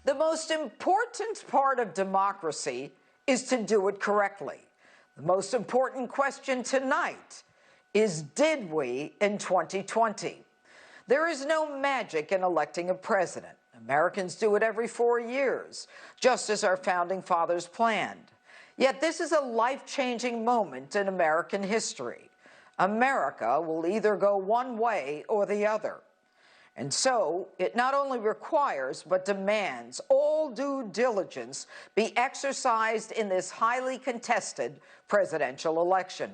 The most important part of democracy is to do it correctly. The most important question tonight is, did we in 2020? There is no magic in electing a president. Americans do it every 4 years, just as our founding fathers planned. Yet this is a life-changing moment in American history. America will either go one way or the other. And so, it not only requires but demands all due diligence be exercised in this highly contested presidential election.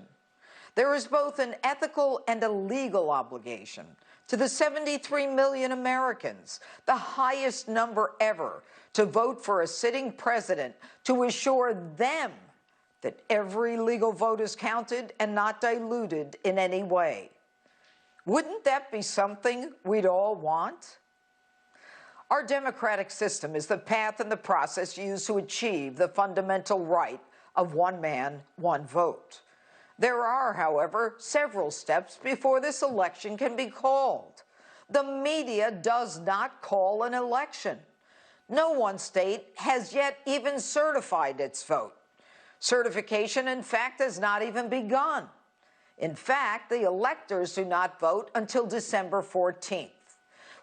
There is both an ethical and a legal obligation to the 73 million Americans, the highest number ever, to vote for a sitting president to assure them that every legal vote is counted and not diluted in any way. Wouldn't that be something we'd all want? Our democratic system is the path and the process used to achieve the fundamental right of one man, one vote. There are, however, several steps before this election can be called. The media does not call an election. No one state has yet even certified its vote. Certification, in fact, has not even begun. In fact, the electors do not vote until December 14th.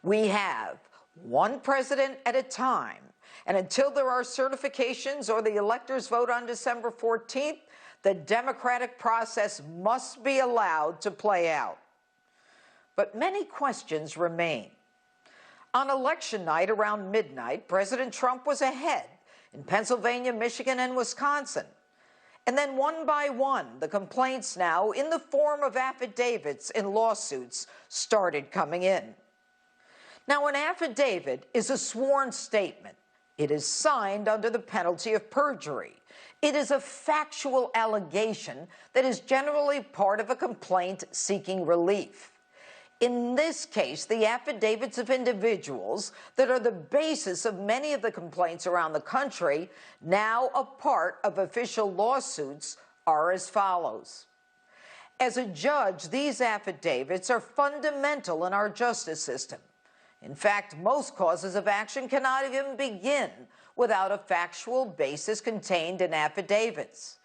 We have one president at a time, and until there are certifications or the electors vote on December 14th, the democratic process must be allowed to play out. But many questions remain. On election night around midnight, President Trump was ahead in Pennsylvania, Michigan, and Wisconsin. And then one by one, the complaints now, in the form of affidavits and lawsuits, started coming in. Now, an affidavit is a sworn statement. It is signed under the penalty of perjury. It is a factual allegation that is generally part of a complaint seeking relief. In this case, the affidavits of individuals that are the basis of many of the complaints around the country, now a part of official lawsuits, are as follows. As a judge, these affidavits are fundamental in our justice system. In fact, most causes of action cannot even begin without a factual basis contained in affidavits.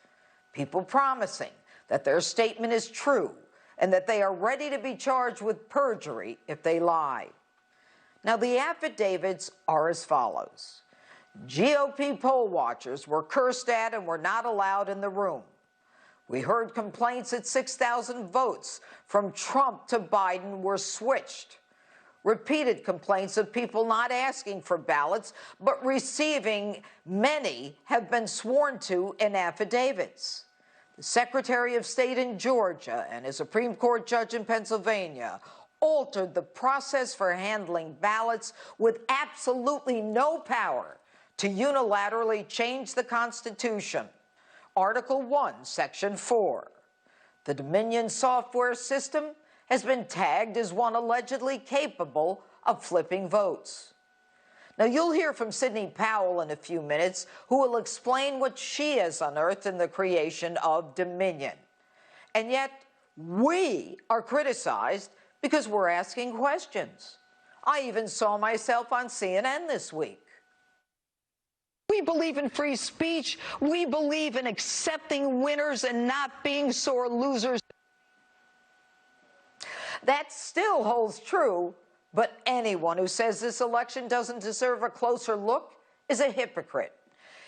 People promising that their statement is true and that they are ready to be charged with perjury if they lie. Now, the affidavits are as follows. GOP poll watchers were cursed at and were not allowed in the room. We heard complaints that 6,000 votes from Trump to Biden were switched. Repeated complaints of people not asking for ballots, but receiving many have been sworn to in affidavits. The Secretary of State in Georgia and a Supreme Court judge in Pennsylvania altered the process for handling ballots with absolutely no power to unilaterally change the Constitution. Article 1, Section 4. The Dominion software system has been tagged as one allegedly capable of flipping votes. Now, you'll hear from Sidney Powell in a few minutes, who will explain what she has unearthed in the creation of Dominion. And yet, we are criticized because we're asking questions. I even saw myself on CNN this week. We believe in free speech. We believe in accepting winners and not being sore losers. That still holds true, but anyone who says this election doesn't deserve a closer look is a hypocrite.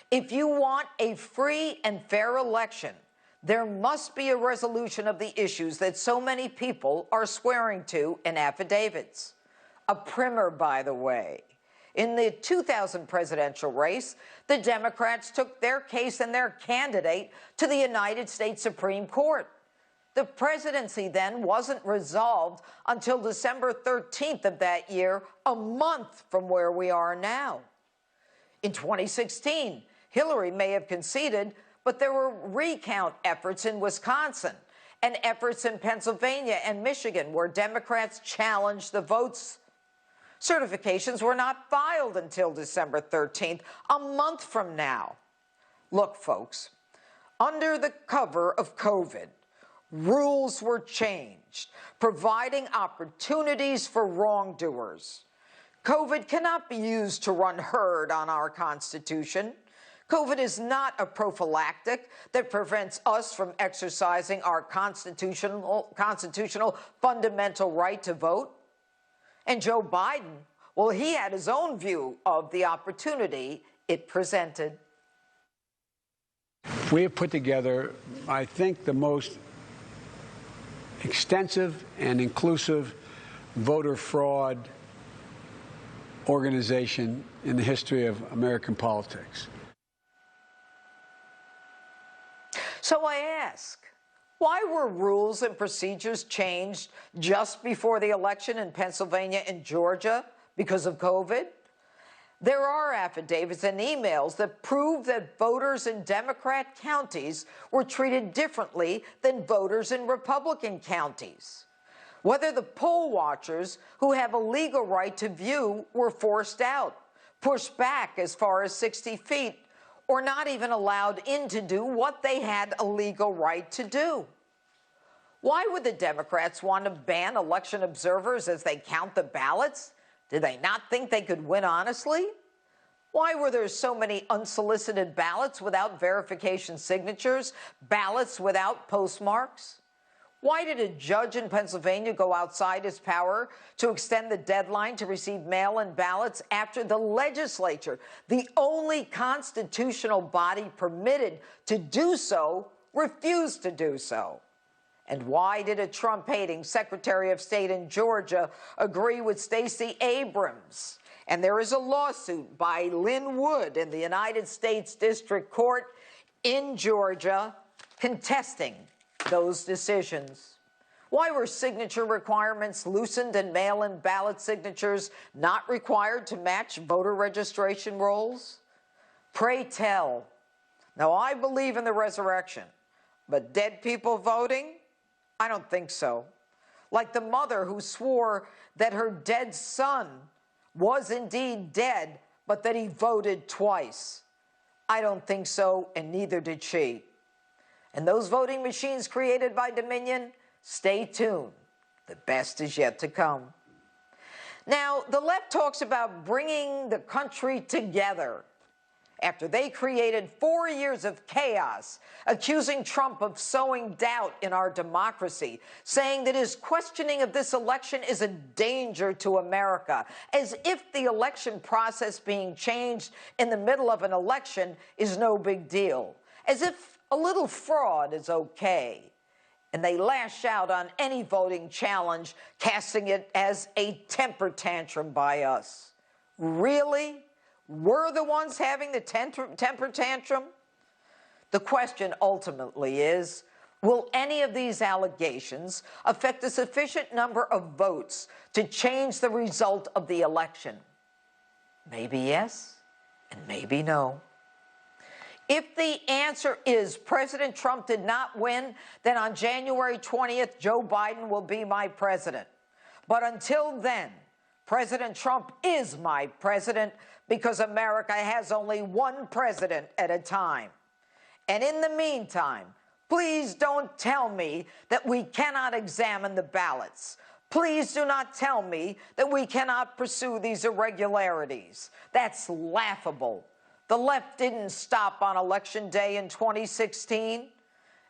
If you want a free and fair election, there must be a resolution of the issues that so many people are swearing to in affidavits. A primer, by the way. In the 2000 presidential race, the Democrats took their case and their candidate to the United States Supreme Court. The presidency then wasn't resolved until December 13th of that year, a month from where we are now. In 2016, Hillary may have conceded, but there were recount efforts in Wisconsin and efforts in Pennsylvania and Michigan where Democrats challenged the votes. Certifications were not filed until December 13th, a month from now. Look, folks, under the cover of COVID, rules were changed, providing opportunities for wrongdoers. COVID cannot be used to run herd on our Constitution. COVID is not a prophylactic that prevents us from exercising our constitutional fundamental right to vote. And Joe Biden, well, he had his own view of the opportunity it presented. We have put together, I think, the most extensive and inclusive voter fraud organization in the history of American politics. So I ask, why were rules and procedures changed just before the election in Pennsylvania and Georgia because of COVID? There are affidavits and emails that prove that voters in Democrat counties were treated differently than voters in Republican counties. Whether the poll watchers who have a legal right to view were forced out, pushed back as far as 60 feet, or not even allowed in to do what they had a legal right to do. Why would the Democrats want to ban election observers as they count the ballots? Did they not think they could win honestly? Why were there so many unsolicited ballots without verification signatures, ballots without postmarks? Why did a judge in Pennsylvania go outside his power to extend the deadline to receive mail-in ballots after the legislature, the only constitutional body permitted to do so, refused to do so? And why did a Trump-hating Secretary of State in Georgia agree with Stacey Abrams? And there is a lawsuit by Lynn Wood in the United States District Court in Georgia contesting those decisions. Why were signature requirements loosened and mail-in ballot signatures not required to match voter registration rolls? Pray tell. Now, I believe in the resurrection, but dead people voting? I don't think so. Like the mother who swore that her dead son was indeed dead, but that he voted twice. I don't think so, and neither did she. And those voting machines created by Dominion, stay tuned. The best is yet to come. Now, the left talks about bringing the country together after they created 4 years of chaos, accusing Trump of sowing doubt in our democracy, saying that his questioning of this election is a danger to America, as if the election process being changed in the middle of an election is no big deal, as if a little fraud is okay. And they lash out on any voting challenge, casting it as a temper tantrum by us. Really? We're the ones having the temper tantrum? The question ultimately is, will any of these allegations affect a sufficient number of votes to change the result of the election? Maybe yes, and maybe no. If the answer is President Trump did not win, then on January 20th, Joe Biden will be my president. But until then, President Trump is my president because America has only one president at a time. And in the meantime, please don't tell me that we cannot examine the ballots. Please do not tell me that we cannot pursue these irregularities. That's laughable. The left didn't stop on Election Day in 2016.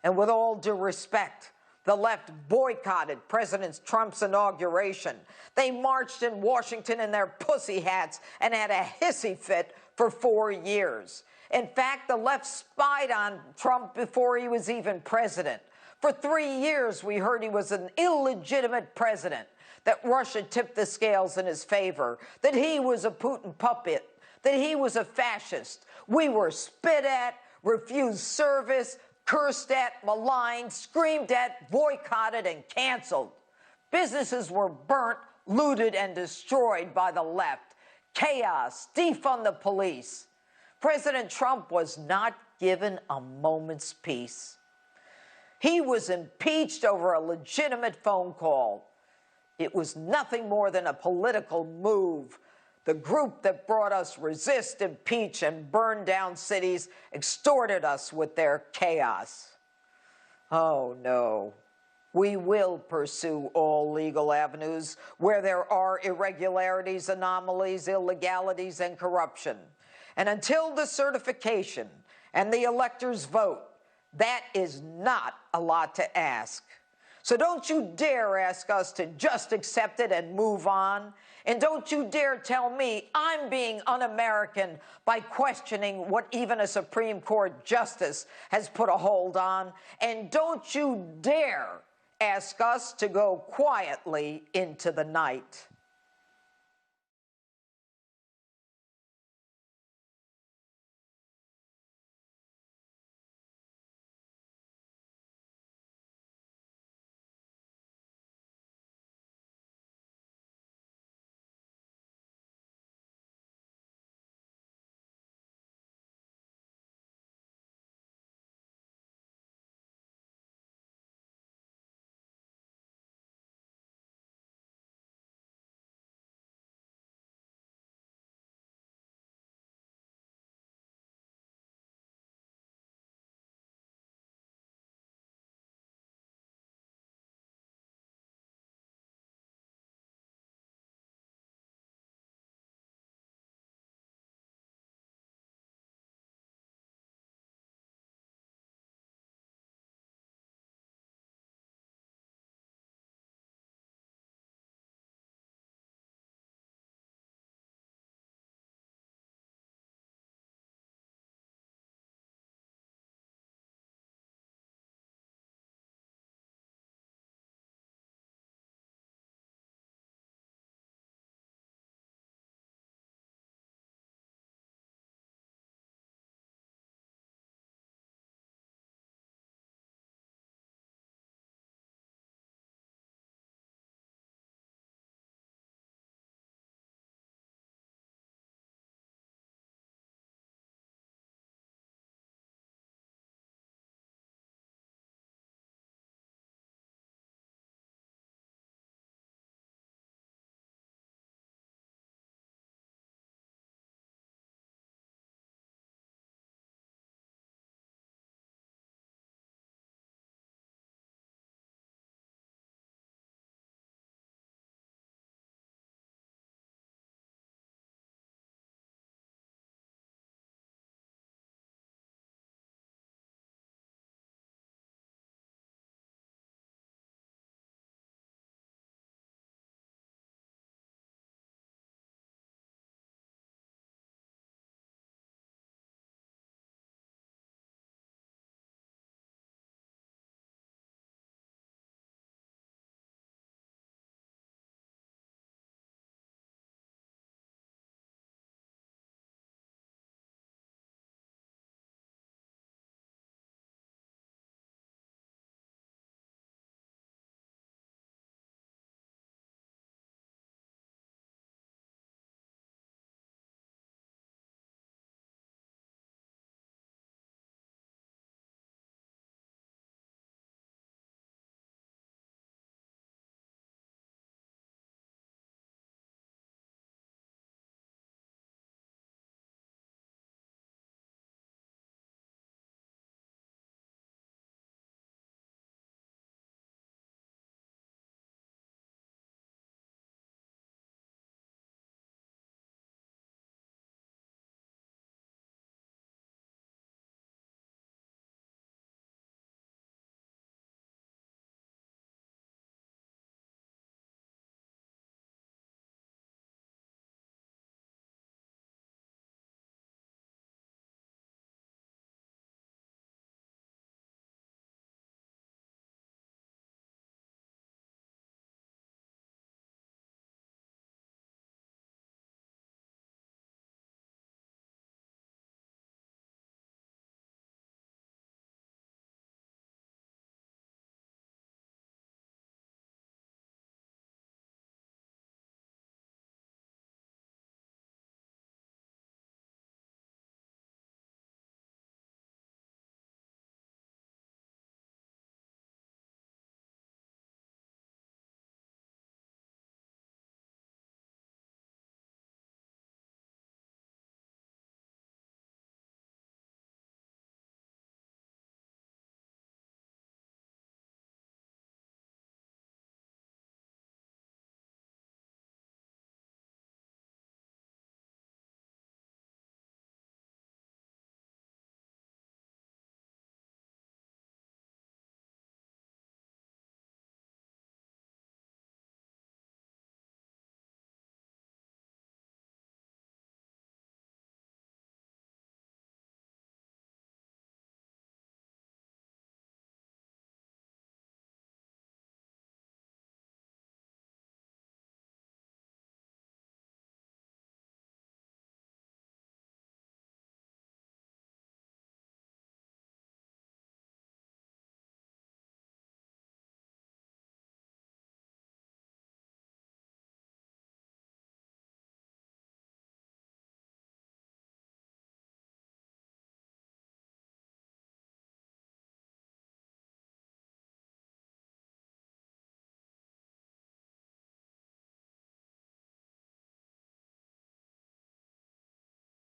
And with all due respect, the left boycotted President Trump's inauguration. They marched in Washington in their pussy hats and had a hissy fit for 4 years. In fact, the left spied on Trump before he was even president. For 3 years, we heard he was an illegitimate president, that Russia tipped the scales in his favor, that he was a Putin puppet, that he was a fascist. We were spit at, refused service, cursed at, maligned, screamed at, boycotted, and canceled. Businesses were burnt, looted, and destroyed by the left. Chaos, defund the police. President Trump was not given a moment's peace. He was impeached over a legitimate phone call. It was nothing more than a political move. The group that brought us resist, impeach, and burn down cities extorted us with their chaos. Oh, no. We will pursue all legal avenues where there are irregularities, anomalies, illegalities, and corruption. And until the certification and the electors vote, that is not a lot to ask. So don't you dare ask us to just accept it and move on. And don't you dare tell me I'm being un-American by questioning what even a Supreme Court justice has put a hold on. And don't you dare ask us to go quietly into the night.